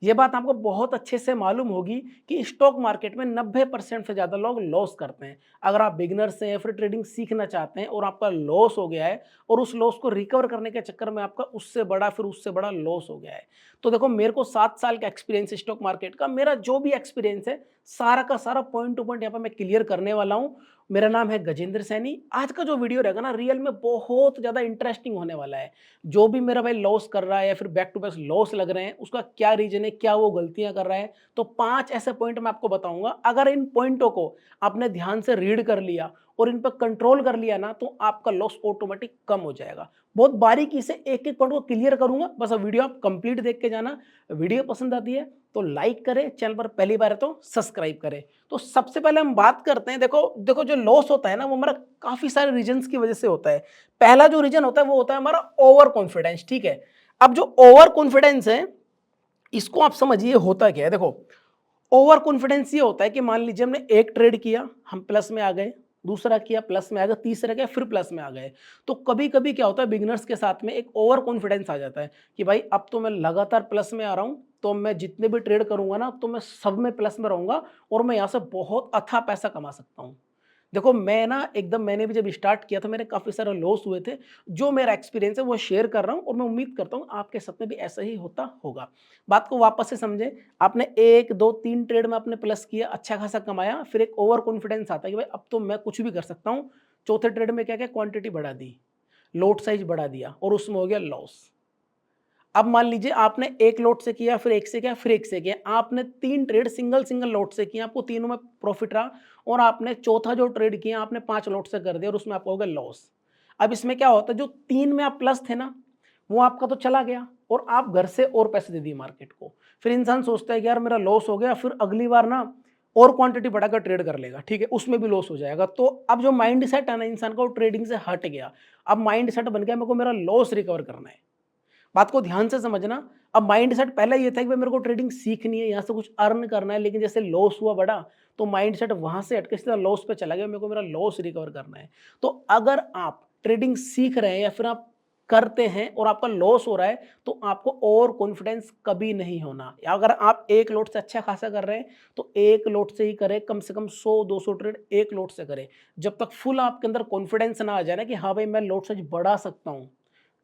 ये बात आपको बहुत अच्छे से मालूम होगी कि स्टॉक मार्केट में 90% से ज़्यादा लोग लॉस करते हैं। अगर आप बिगिनर्स हैं या फिर ट्रेडिंग सीखना चाहते हैं और आपका लॉस हो गया है और उस लॉस को रिकवर करने के चक्कर में आपका उससे बड़ा लॉस हो गया है। तो देखो, मेरे को 7 साल का एक्सपीरियंस है स्टॉक मार्केट का। मेरा जो भी एक्सपीरियंस है सारा का सारा पॉइंट टू पॉइंट यहाँ पर मैं क्लियर करने वाला हूँ। मेरा नाम है गजेंद्र सैनी। आज का जो वीडियो रहेगा ना, रियल में बहुत ज़्यादा इंटरेस्टिंग होने वाला है। जो भी मेरा भाई लॉस कर रहा है या फिर बैक टू बैक लॉस लग रहे हैं, उसका क्या रीजन है, क्या वो गलतियां कर रहा है, तो 5 ऐसे पॉइंट मैं आपको बताऊंगा। अगर इन पॉइंटों को आपने ध्यान से रीड कर लिया और इन पर कंट्रोल कर लिया ना, तो आपका लॉस ऑटोमेटिक कम हो जाएगा। बहुत बारीकी से एक एक पॉइंट को क्लियर करूंगा, बस अब वीडियो आप कंप्लीट देख के जाना। वीडियो पसंद आती है तो लाइक करें, चैनल पर पहली बार है तो सब्सक्राइब करें। तो सबसे पहले हम बात करते हैं, देखो देखो जो लॉस होता है ना, वो हमारा काफी सारे रीजंस की वजह से होता है। पहला जो रीजन होता है वो होता है हमारा ओवर कॉन्फिडेंस। ठीक है, अब जो ओवर कॉन्फिडेंस है, इसको आप समझिए होता क्या है। देखो, ओवर कॉन्फिडेंस ये होता है कि मान लीजिए हमने एक ट्रेड किया, हम प्लस में आ गए, दूसरा किया प्लस में आ गए, तीसरा किया फिर प्लस में आ गए। तो कभी कभी क्या होता है, बिगिनर्स के साथ में एक ओवर कॉन्फिडेंस आ जाता है कि भाई अब तो मैं लगातार प्लस में आ रहा हूं, तो मैं जितने भी ट्रेड करूंगा ना, तो मैं सब में प्लस में रहूंगा और मैं यहां से बहुत अच्छा पैसा कमा सकता हूं। देखो, मैं ना एकदम, मैंने भी जब स्टार्ट किया था, मेरे काफ़ी सारे लॉस हुए थे। जो मेरा एक्सपीरियंस है वो शेयर कर रहा हूँ और मैं उम्मीद करता हूँ आपके साथ में भी ऐसा ही होता होगा। बात को वापस से समझें। आपने 1, 2, 3 ट्रेड में आपने प्लस किया, अच्छा खासा कमाया, फिर एक ओवर कॉन्फिडेंस आता है कि भाई अब तो मैं कुछ भी कर सकता हूँ। चौथे ट्रेड में क्या क्या क्वांटिटी बढ़ा दी, लोट साइज बढ़ा दिया और उसमें हो गया लॉस। अब मान लीजिए आपने एक लोट से किया, फिर एक से किया, फिर एक से किया, आपने 3 ट्रेड सिंगल सिंगल लोट से किया, आपको तीनों में प्रॉफिट रहा। और आपने चौथा जो ट्रेड किया आपने 5 लोट से कर दिया और उसमें आपको हो गया लॉस। अब इसमें क्या होता है, जो 3 में आप प्लस थे ना, वो आपका तो चला गया और आप घर से और पैसे दे दिए मार्केट को। फिर इंसान सोचता है कि यार मेरा लॉस हो गया, फिर अगली बार ना और क्वांटिटी बढ़ाकर ट्रेड कर लेगा, ठीक है, उसमें भी लॉस हो जाएगा। तो अब जो माइंड सेट है ना इंसान का, वो ट्रेडिंग से हट गया। अब माइंड सेट बन गया मेरे को मेरा लॉस रिकवर करना है। बात को ध्यान से समझना। अब माइंडसेट पहले ये था कि भाई मेरे को ट्रेडिंग सीखनी है, यहाँ से कुछ अर्न करना है, लेकिन जैसे लॉस हुआ बड़ा, तो माइंडसेट वहां से हटके सीधा लॉस पे चला गया, मेरे को मेरा लॉस रिकवर करना है। तो अगर आप ट्रेडिंग सीख रहे हैं या फिर आप करते हैं और आपका लॉस हो रहा है, तो आपको ओवर कॉन्फिडेंस कभी नहीं होना। अगर आप एक लोट से अच्छा खासा कर रहे हैं, तो एक लोट से ही करें, कम से कम 100-200 ट्रेड एक लोट से करें। जब तक फुल आपके अंदर कॉन्फिडेंस ना आ जाए ना कि हाँ भाई मैं लोट साइज बढ़ा सकता हूँ,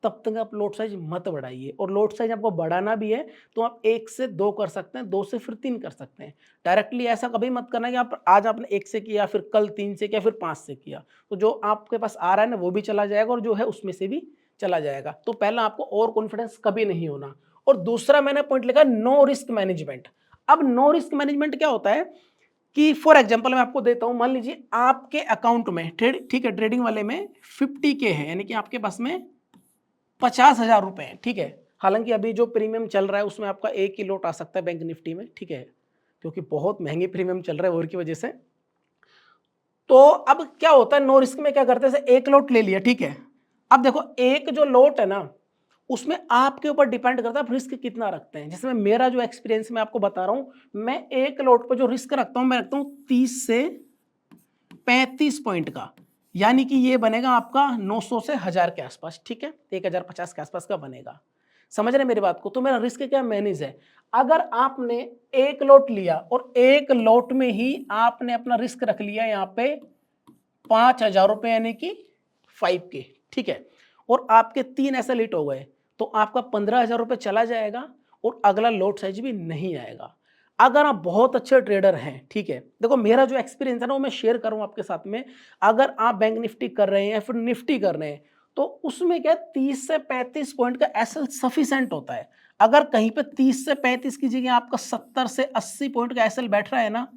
तब तक आप लोट साइज मत बढ़ाइए। और लोट साइज आपको बढ़ाना भी है तो आप 1 से 2 कर सकते हैं, 2 से फिर 3 कर सकते हैं। डायरेक्टली ऐसा कभी मत करना कि आप आज आपने 1 से किया, फिर कल 3 से किया, फिर 5 से किया, तो जो आपके पास आ रहा है ना वो भी चला जाएगा और जो है उसमें से भी चला जाएगा। तो पहला आपको ओवर कॉन्फिडेंस कभी नहीं होना। और दूसरा मैंने पॉइंट लिखा नो रिस्क मैनेजमेंट। अब नो रिस्क मैनेजमेंट क्या होता है कि फॉर एग्जांपल मैं आपको देता हूं, मान लीजिए आपके अकाउंट में ट्रेड, ठीक है, ट्रेडिंग वाले में 50K है, यानी कि आपके पास में 50,000 रुपए हैं, ठीक है। हालांकि अभी जो प्रीमियम चल रहा है उसमें आपका एक ही लोट आ सकता है बैंक निफ्टी में, ठीक है, क्योंकि बहुत महंगे प्रीमियम चल रहा है और की वजह से। तो अब क्या होता है, नो रिस्क में क्या करते हैं, एक लोट ले लिया, ठीक है। अब देखो, एक जो लोट है ना, उसमें आपके ऊपर डिपेंड करता है आप रिस्क कितना रखते हैं। जिसमें मेरा जो एक्सपीरियंस मैं आपको बता रहा हूं, मैं एक लोट पर जो रिस्क रखता हूं, मैं रखता हूं 30 से 35 पॉइंट का, यानी कि ये बनेगा आपका 900 से 1000 के आसपास, ठीक है, 1050 के आसपास का बनेगा। समझ रहे मेरी बात को। तो मेरा रिस्क क्या मैनेज है। अगर आपने एक लोट लिया और एक लोट में ही आपने अपना रिस्क रख लिया यहाँ पे 5,000 रुपए, यानी कि 5K, ठीक है, और आपके 3 ऐसे लेट हो गए, तो आपका 15,000 रुपए चला जाएगा और अगला लोट साइज भी नहीं आएगा। अगर आप बहुत अच्छे ट्रेडर हैं, ठीक है, देखो मेरा जो एक्सपीरियंस है ना वो मैं शेयर करूं आपके साथ में। अगर आप बैंक निफ्टी कर रहे हैं या फिर निफ्टी कर रहे हैं, तो उसमें क्या 30 से 35 पॉइंट का एसएल सफिशिएंट होता है। अगर कहीं पे 30 से 35 की जगह आपका 70 से 80 पॉइंट का एसएल बैठ रहा है ना,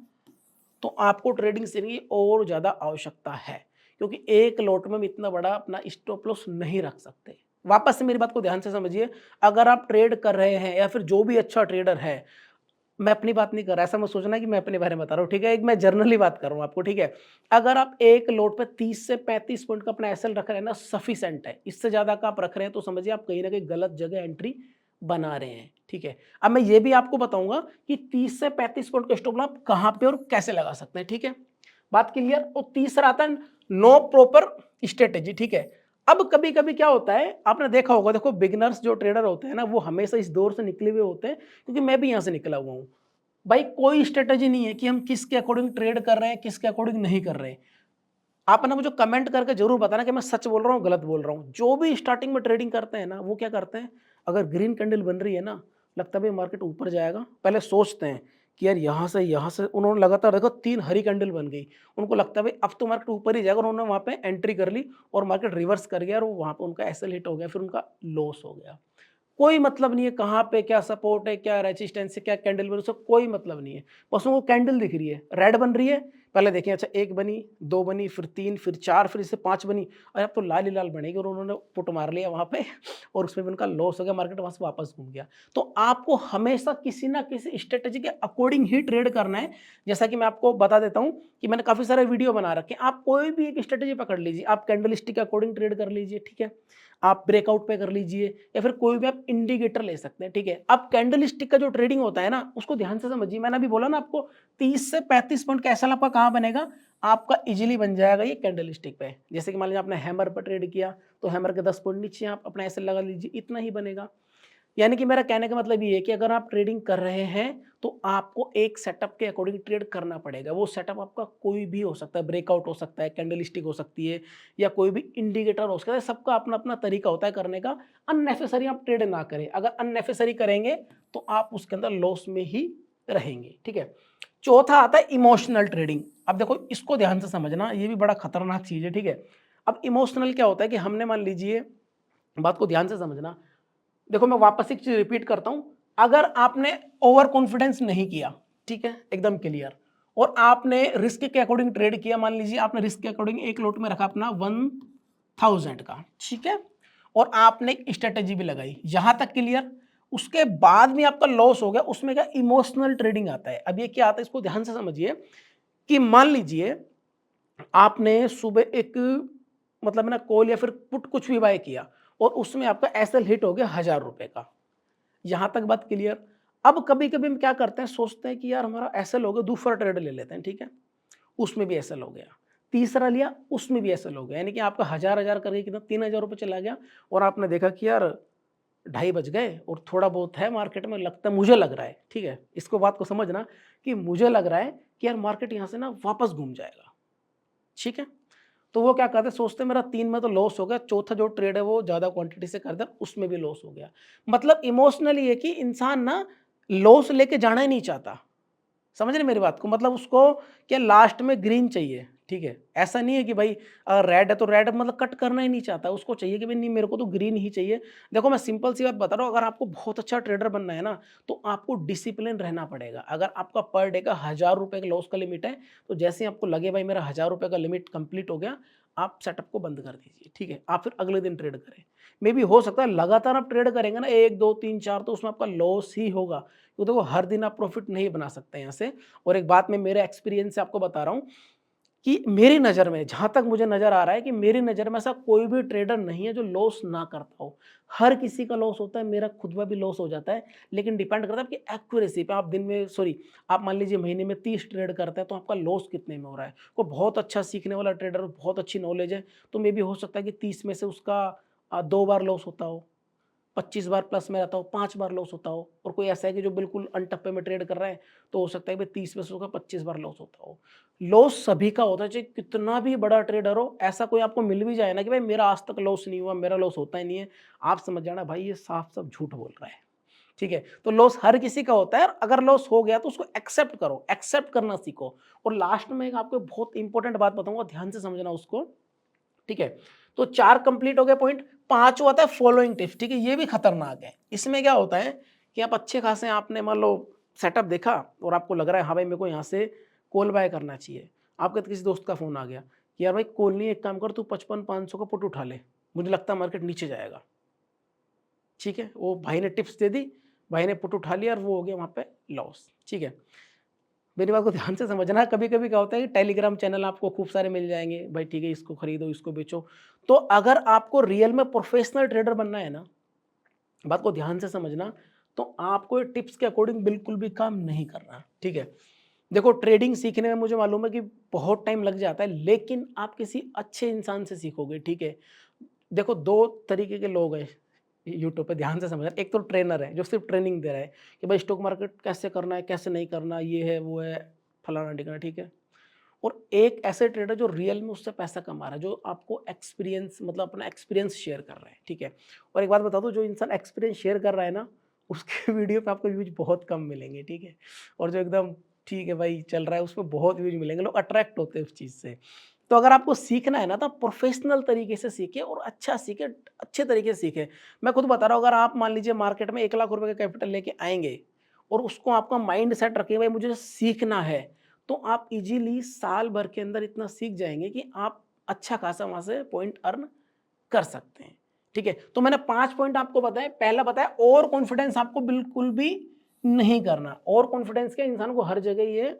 तो आपको ट्रेडिंग सीखने की और ज्यादा आवश्यकता है, क्योंकि एक लॉट में हम इतना बड़ा अपना स्टॉप लॉस नहीं रख सकते। वापस से मेरी बात को ध्यान से समझिए। अगर आप ट्रेड कर रहे हैं या फिर जो भी अच्छा ट्रेडर है, मैं अपनी बात नहीं कर रहा, ऐसा मत सोचना कि मैं अपने बारे में बता रहा हूँ, ठीक है, एक मैं जनरली बात कर रहा हूँ आपको, ठीक है। अगर आप एक लोट पे 30 से 35 पॉइंट का अपना एसएल रख रहे हैं ना, सफिशिएंट है। इससे ज्यादा का आप रख रहे हैं तो समझिए आप कहीं ना कहीं गलत जगह एंट्री बना रहे हैं, ठीक है। अब मैं ये भी आपको बताऊंगा कि 30 से 35 पॉइंट का स्टॉप लॉस आप कहां पे और कैसे लगा सकते हैं, ठीक है। बात क्लियर। और तीसरा आता है नो प्रॉपर स्ट्रेटेजी, ठीक है। अब कभी-कभी क्या होता है, आपने देखा होगा, देखो बिगिनर्स जो ट्रेडर होते हैं ना, वो हमेशा इस दौर से निकले हुए होते हैं, क्योंकि मैं भी यहाँ से निकला हुआ हूँ। भाई कोई स्ट्रैटेजी नहीं है कि हम किसके अकॉर्डिंग ट्रेड कर रहे हैं, किसके अकॉर्डिंग नहीं कर रहे हैं। आप ना मुझे कमेंट करके जरूर बताना कि मैं सच बोल रहा हूँ, गलत बोल रहा हूँ। जो भी स्टार्टिंग में ट्रेडिंग करते हैं ना, वो क्या करते हैं, अगर ग्रीन कैंडल बन रही है ना, लगता है भाई मार्केट ऊपर जाएगा, पहले सोचते हैं कि यार यहाँ से उन्होंने लगातार देखो 3 हरी कैंडल बन गई, उनको लगता है भाई अब तो मार्केट ऊपर ही जाएगा, उन्होंने वहाँ पे एंट्री कर ली और मार्केट रिवर्स कर गया और वहाँ पे उनका एसएल हिट हो गया, फिर उनका लॉस हो गया। कोई मतलब नहीं है कहाँ पे क्या सपोर्ट है, क्या रेजिस्टेंस है, क्या कैंडल बनी, उसका कोई मतलब नहीं है। बस उनको कैंडल दिख रही है, रेड बन रही है, पहले देखें अच्छा 1 बनी, 2 बनी, फिर 3, फिर 4, फिर इससे 5 बनी, अरे अब तो लाल ही लाल बनेगी और उन्होंने पुट मार लिया वहाँ पे और उसमें भी उनका लॉस हो गया, मार्केट वहाँ से वापस घूम गया। तो आपको हमेशा किसी ना किसी स्ट्रेटेजी के अकॉर्डिंग ही ट्रेड करना है। जैसा कि मैं आपको बता देता हूँ कि मैंने काफ़ी सारे वीडियो बना रखे हैं, आप कोई भी एक स्ट्रेटेजी पकड़ लीजिए, आप कैंडलस्टिक के अकॉर्डिंग ट्रेड कर लीजिए, ठीक है? आप ब्रेकआउट पे कर लीजिए या फिर कोई भी आप इंडिकेटर ले सकते हैं, ठीक है? अब कैंडल स्टिक का जो ट्रेडिंग होता है ना, उसको ध्यान से समझिए। मैंने अभी बोला ना आपको 30 से 35 पॉइंट का एसएल आपका कहाँ बनेगा, आपका इजीली बन जाएगा ये कैंडल स्टिक पे। जैसे कि मान लीजिए आपने हैमर पर ट्रेड किया, तो हैमर के 10 पॉइंट नीचे आप अपना एसएल लगा लीजिए, इतना ही बनेगा। यानी कि मेरा कहने का मतलब ये है कि अगर आप ट्रेडिंग कर रहे हैं तो आपको एक सेटअप के अकॉर्डिंग ट्रेड करना पड़ेगा। वो सेटअप आपका कोई भी हो सकता है, ब्रेकआउट हो सकता है, कैंडलस्टिक हो सकती है या कोई भी इंडिकेटर हो सकता है। सबका अपना अपना तरीका होता है करने का। अननेसेसरी आप ट्रेड ना करें। अगर अननेसेसरी करेंगे तो आप उसके अंदर लॉस में ही रहेंगे, ठीक है। चौथा आता है इमोशनल ट्रेडिंग। अब देखो इसको ध्यान से समझना, ये भी बड़ा खतरनाक चीज है, ठीक है। अब इमोशनल क्या होता है कि हमने मान लीजिए, बात को ध्यान से समझना, देखो मैं वापस एक चीज रिपीट करता हूं, अगर आपने ओवर कॉन्फिडेंस नहीं किया, ठीक है, एकदम क्लियर, और आपने रिस्क के अकॉर्डिंग ट्रेड किया, मान लीजिए आपने रिस्क के अकॉर्डिंग एक लोट में रखा अपना 1000 का, ठीक है, और आपने एक स्ट्रेटेजी भी लगाई, यहां तक क्लियर। उसके बाद में आपका लॉस हो गया, उसमें क्या इमोशनल ट्रेडिंग आता है। अब ये क्या आता है, इसको ध्यान से समझिए कि मान लीजिए आपने सुबह एक, मतलब ना कॉल या फिर पुट कुछ भी बाय किया और उसमें आपका एसएल हिट हो गया 1000 रुपए का, यहां तक बात क्लियर। अब कभी कभी हम क्या करते हैं, सोचते हैं कि यार हमारा एसएल हो गया, दूसरा ट्रेड ले लेते हैं, ठीक है, उसमें भी एसएल हो गया, तीसरा लिया उसमें भी एसएल हो गया, यानी कि आपका 1000 करके कितना 3000 रुपये चला गया। और आपने देखा कि यार 2:30 बज गए और थोड़ा बहुत है मार्केट में, लगता है, मुझे लग रहा है, ठीक है, इसको बात को समझना कि मुझे लग रहा है कि यार मार्केट यहां से ना वापस घूम जाएगा, ठीक है। तो वो क्या करते हैं, सोचते हैं मेरा 3 में तो लॉस हो गया, चौथा जो ट्रेड है वो ज़्यादा क्वांटिटी से कर दे, उसमें भी लॉस हो गया। मतलब इमोशनली है कि इंसान ना लॉस लेके जाना ही नहीं चाहता। समझ रहे मेरी बात को, मतलब उसको क्या लास्ट में ग्रीन चाहिए, ठीक है। ऐसा नहीं है कि भाई अगर रेड है तो रेड मतलब कट करना ही नहीं चाहता, उसको चाहिए कि भाई नहीं मेरे को तो ग्रीन ही चाहिए। देखो मैं सिंपल सी बात बता रहा हूँ, अगर आपको बहुत अच्छा ट्रेडर बनना है ना, तो आपको डिसिप्लिन रहना पड़ेगा। अगर आपका पर डे का 1000 रुपये का लॉस का लिमिट है, तो जैसे ही आपको लगे भाई मेरा 1000 रुपये का लिमिट कंप्लीट हो गया, आप सेटअप को बंद कर दीजिए, ठीक है। आप फिर अगले दिन ट्रेड करें। मे भी हो सकता है लगातार आप ट्रेड करेंगे ना 1 2 3 4, तो उसमें आपका लॉस ही होगा, तो देखो हर दिन आप प्रॉफिट नहीं बना सकते यहाँ से। और एक बात मैं मेरे एक्सपीरियंस से आपको बता रहा हूँ कि मेरी नज़र में, जहाँ तक मुझे नज़र आ रहा है कि मेरी नज़र में ऐसा कोई भी ट्रेडर नहीं है जो लॉस ना करता हो। हर किसी का लॉस होता है, मेरा खुद का भी लॉस हो जाता है, लेकिन डिपेंड करता है आपकी एक्यूरेसी पे। आप दिन में आप मान लीजिए महीने में 30 ट्रेड करते हैं, तो आपका लॉस कितने में हो रहा है। कोई बहुत अच्छा सीखने वाला ट्रेडर, बहुत अच्छी नॉलेज है, तो मे भी हो सकता है कि 30 में से उसका 2 बार लॉस होता हो, 25 बार प्लस में रहता हो, 5 बार लॉस होता हो। और कोई ऐसा है कि जो बिल्कुल अनटप्पे में ट्रेड कर रहा है, तो हो सकता है कि 30 में से उसका 25 बार लॉस होता हो। लॉस सभी का होता है, चाहे कितना भी बड़ा ट्रेडर हो। ऐसा कोई आपको मिल भी जाए ना कि भाई मेरा आज तक लॉस नहीं हुआ, मेरा लॉस होता ही नहीं है, आप समझ जाना भाई ये साफ साफ झूठ बोल रहा है, ठीक है। तो लॉस हर किसी का होता है, और अगर लॉस हो गया तो उसको एक्सेप्ट करो, एक्सेप्ट करना सीखो। और लास्ट में एक आपको बहुत इंपॉर्टेंट बात बताऊंगा, ध्यान से समझना उसको, ठीक है। तो 4 कंप्लीट हो गए पॉइंट, 5वां आता है फॉलोइंग टिप्स, ठीक है। ये भी खतरनाक है। इसमें क्या होता है कि आप अच्छे खासे, आपने मान लो सेटअप देखा और आपको लग रहा है हाँ भाई मेरे को यहाँ से कॉल बाय करना चाहिए। आपके किसी दोस्त का फोन आ गया कि यार भाई कॉल नहीं, एक काम कर तू 55,500 का पुट उठा ले, मुझे लगता है मार्केट नीचे जाएगा, ठीक है। वो भाई ने टिप्स दे दी, भाई ने पुट उठा लिया और वो हो गया वहाँ पे लॉस, ठीक है। मेरी बात को ध्यान से समझना। कभी कभी क्या होता है कि टेलीग्राम चैनल आपको खूब सारे मिल जाएंगे, भाई ठीक है इसको खरीदो इसको बेचो। तो अगर आपको रियल में प्रोफेशनल ट्रेडर बनना है ना, बात को ध्यान से समझना, तो आपको टिप्स के अकॉर्डिंग बिल्कुल भी काम नहीं करना, ठीक है। देखो ट्रेडिंग सीखने में मुझे मालूम है कि बहुत टाइम लग जाता है, लेकिन आप किसी अच्छे इंसान से सीखोगे, ठीक है। देखो 2 तरीके के लोग हैं यूट्यूब पे, ध्यान से समझना। एक तो ट्रेनर है जो सिर्फ़ ट्रेनिंग दे रहा है कि भाई स्टॉक मार्केट कैसे करना है, कैसे नहीं करना, ये है, वो है, फलाना-ढिकाना, ठीक है? और एक ऐसे ट्रेडर जो रियल में उससे पैसा कमा रहा है, जो आपको एक्सपीरियंस मतलब अपना एक्सपीरियंस शेयर कर रहा है, ठीक है? और एक बात बता दूँ, जो इंसान एक्सपीरियंस शेयर कर रहा है ना, उसके वीडियो पे आपको व्यूज़ बहुत कम मिलेंगे, ठीक है? और जो एकदम ठीक है भाई चल रहा है, उसपे बहुत व्यूज़ मिलेंगे, लोग अट्रैक्ट होते हैं उस चीज़ से। तो अगर आपको सीखना है ना, तो प्रोफेशनल तरीके से सीखें और अच्छा सीखें, अच्छे तरीके से सीखें। मैं खुद बता रहा हूँ, अगर आप मान लीजिए मार्केट में 1 लाख रुपए का कैपिटल लेके आएँगे और उसको आपका माइंड सेट रखें भाई मुझे सीखना है, तो आप इज़िली साल भर के अंदर इतना सीख जाएँगे कि आप अच्छा खासा वहाँ से पॉइंट अर्न कर सकते हैं। ठीक है? तो मैंने 5 पॉइंट आपको बताए। पहला बताया, ओवर कॉन्फिडेंस आपको बिल्कुल भी नहीं करना। ओवर कॉन्फिडेंस क्या इंसान को हर जगह ये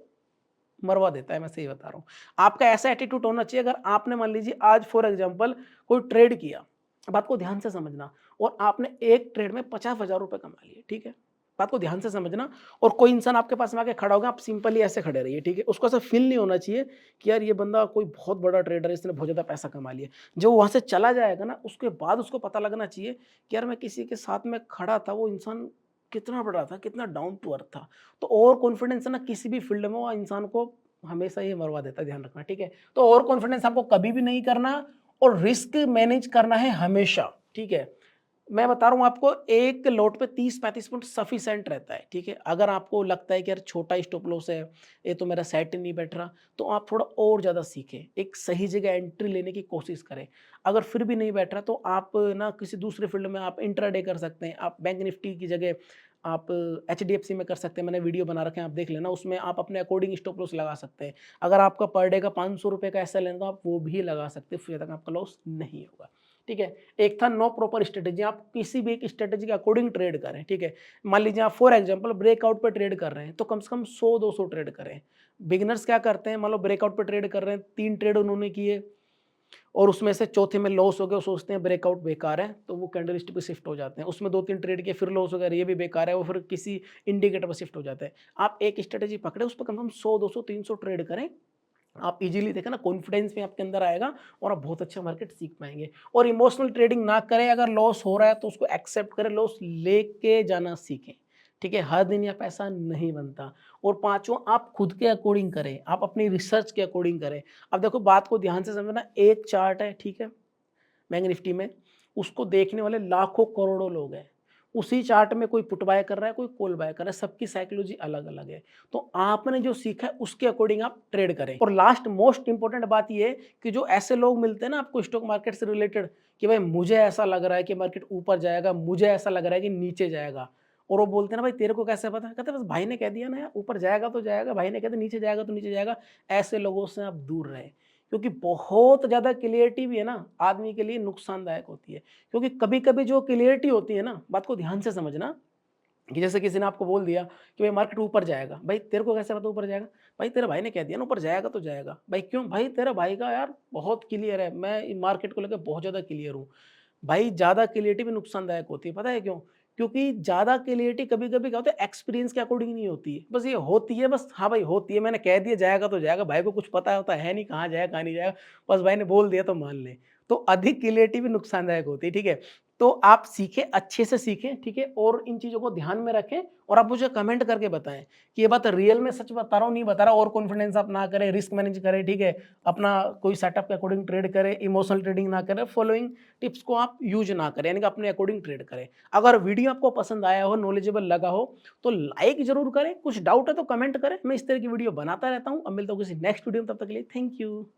मरवा देता है, मैं सही बता रहा हूँ। आपका ऐसा एटीट्यूड होना चाहिए, अगर आपने मान लीजिए आज फॉर एग्जांपल कोई ट्रेड किया, बात को ध्यान से समझना, और आपने एक ट्रेड में 50,000 रुपए कमा लिए, ठीक है? बात को ध्यान से समझना, और कोई इंसान आपके पास में आके खड़ा होगा, आप सिंपली ऐसे खड़े रहिए, ठीक है? उसको ऐसा फील नहीं होना चाहिए कि यार ये बंदा कोई बहुत बड़ा ट्रेडर है, इसने बहुत ज़्यादा पैसा कमा लिया। जब वो वहाँ से चला जाएगा ना, उसके बाद उसको पता लगना चाहिए कि यार मैं किसी के साथ में खड़ा था, वो इंसान कितना बड़ा था, कितना डाउन टू अर्थ था। तो ओवर कॉन्फिडेंस है ना, किसी भी फील्ड में वो इंसान को हमेशा ये मरवा देता है, ध्यान रखना, ठीक है? तो ओवर कॉन्फिडेंस आपको कभी भी नहीं करना, और रिस्क मैनेज करना है हमेशा, ठीक है? मैं बता रहा हूँ आपको, एक लोट पे 30-35 पॉइंट सफिशिएंट रहता है, ठीक है? अगर आपको लगता है कि यार छोटा स्टॉप लॉस है, ये तो मेरा सेट ही नहीं बैठ रहा, तो आप थोड़ा और ज़्यादा सीखें, एक सही जगह एंट्री लेने की कोशिश करें। अगर फिर भी नहीं बैठ रहा, तो आप ना किसी दूसरे फील्ड में आप इंट्राडे कर सकते हैं, आप बैंक निफ्टी की जगह आप एचडीएफसी में कर सकते हैं, मैंने वीडियो बना रखे हैं, आप देख लेना, उसमें आप अपने अकॉर्डिंग स्टॉप लॉस लगा सकते हैं। अगर आपका पर डे का ₹500 का ऐसा लेना, तो आप वो भी लगा सकते हैं, फिर तक आपका लॉस नहीं होगा, ठीक है? एक था नो प्रॉपर स्ट्रेटेजी, आप किसी भी एक स्ट्रेटेजी के अकॉर्डिंग ट्रेड करें, ठीक है? मान लीजिए आप फॉर एग्जांपल ब्रेकआउट पे ट्रेड कर रहे हैं, तो कम से कम 100-200 ट्रेड करें। बिगिनर्स क्या करते हैं, मान लो ब्रेकआउट पे ट्रेड कर रहे हैं, 3 ट्रेड उन्होंने किए और उसमें से चौथे में लॉस हो गया, वो सोचते हैं ब्रेकआउट बेकार है, तो वो कैंडलस्टिक पे शिफ्ट हो जाते हैं। उसमें 2-3 ट्रेड किए, फिर लॉस हो गया, ये भी बेकार है, वो फिर किसी इंडिकेटर पे शिफ्ट हो जाते हैं। आप एक स्ट्रेटेजी पकड़े, उस पे कम से कम 100, 200, 300 ट्रेड करें, आप इजीली देखा ना, कॉन्फिडेंस भी आपके अंदर आएगा और आप बहुत अच्छा मार्केट सीख पाएंगे। और इमोशनल ट्रेडिंग ना करें, अगर लॉस हो रहा है तो उसको एक्सेप्ट करें, लॉस लेके जाना सीखें, ठीक है? हर दिन यह पैसा नहीं बनता। और पांचों, आप खुद के अकॉर्डिंग करें, आप अपनी रिसर्च के अकॉर्डिंग करें। अब देखो बात को ध्यान से समझना, एक चार्ट है, ठीक है, बैंक निफ्टी में, उसको देखने वाले लाखों करोड़ों लोग हैं। उसी चार्ट में कोई पुट बाय कर रहा है, कोई कॉल बाय कर रहा है, सबकी साइकोलॉजी अलग-अलग है। तो आपने जो सीखा है उसके अकॉर्डिंग आप ट्रेड करें। और लास्ट मोस्ट इंपोर्टेंट बात ये है कि जो ऐसे लोग मिलते हैं ना आपको स्टॉक मार्केट से रिलेटेड, कि भाई मुझे ऐसा लग रहा है कि मार्केट ऊपर जाएगा, मुझे ऐसा लग रहा है कि नीचे जाएगा। और वो बोलते हैं ना, भाई तेरे को कैसे पता है? कहते हैं बस भाई ने कह दिया ना यार, ऊपर जाएगा तो जाएगा, भाई ने कह दिया नीचे जाएगा तो नीचे जाएगा। ऐसे लोगों से आप दूर रहें। क्योंकि बहुत ज़्यादा क्लियरिटी भी है ना, आदमी के लिए नुकसानदायक होती है। क्योंकि कभी-कभी जो क्लियरिटी होती है ना, बात को ध्यान से समझना, कि जैसे किसी ने आपको बोल दिया कि भाई मार्केट ऊपर जाएगा, भाई तेरे को कैसे पता ऊपर जाएगा? भाई तेरे भाई ने कह दिया ना ऊपर जाएगा तो जाएगा। भाई क्यों? भाई तेरा भाई का यार बहुत क्लियर है, मैं मार्केट को लेकर बहुत ज़्यादा क्लियर हूँ। भाई ज़्यादा क्लियरिटी भी नुकसानदायक होती है, पता है क्यों? क्योंकि ज़्यादा क्लियरिटी कभी-कभी क्या होता है, एक्सपीरियंस के अकॉर्डिंग नहीं होती है। बस ये होती है, बस हाँ भाई होती है, मैंने कह दिया जाएगा तो जाएगा, भाई को कुछ पता होता है नहीं कहाँ जाएगा, कहाँ नहीं जाएगा, बस भाई ने बोल दिया तो मान लें। तो अधिक क्लियरिटी भी नुकसानदायक होती है, ठीक है? तो आप सीखें, अच्छे से सीखें, ठीक है? और इन चीज़ों को ध्यान में रखें, और आप मुझे कमेंट करके बताएँ कि ये बात रियल में सच बता रहा हूँ, नहीं बता रहा। ओवर कॉन्फिडेंस आप ना करें, रिस्क मैनेज करें, ठीक है? अपना कोई सेटअप के अकॉर्डिंग ट्रेड करें, इमोशनल ट्रेडिंग ना करें, फॉलोइंग टिप्स को आप यूज़ ना करें, यानी कि अपने अकॉर्डिंग ट्रेड करें। अगर वीडियो आपको पसंद आया हो, नॉलेजेबल लगा हो, तो लाइक ज़रूर करें, कुछ डाउट है तो कमेंट करें। मैं इस तरह की वीडियो बनाता रहता हूँ। अब मिलता हूँ किसी नेक्स्ट वीडियो में, तब तक के लिए थैंक यू।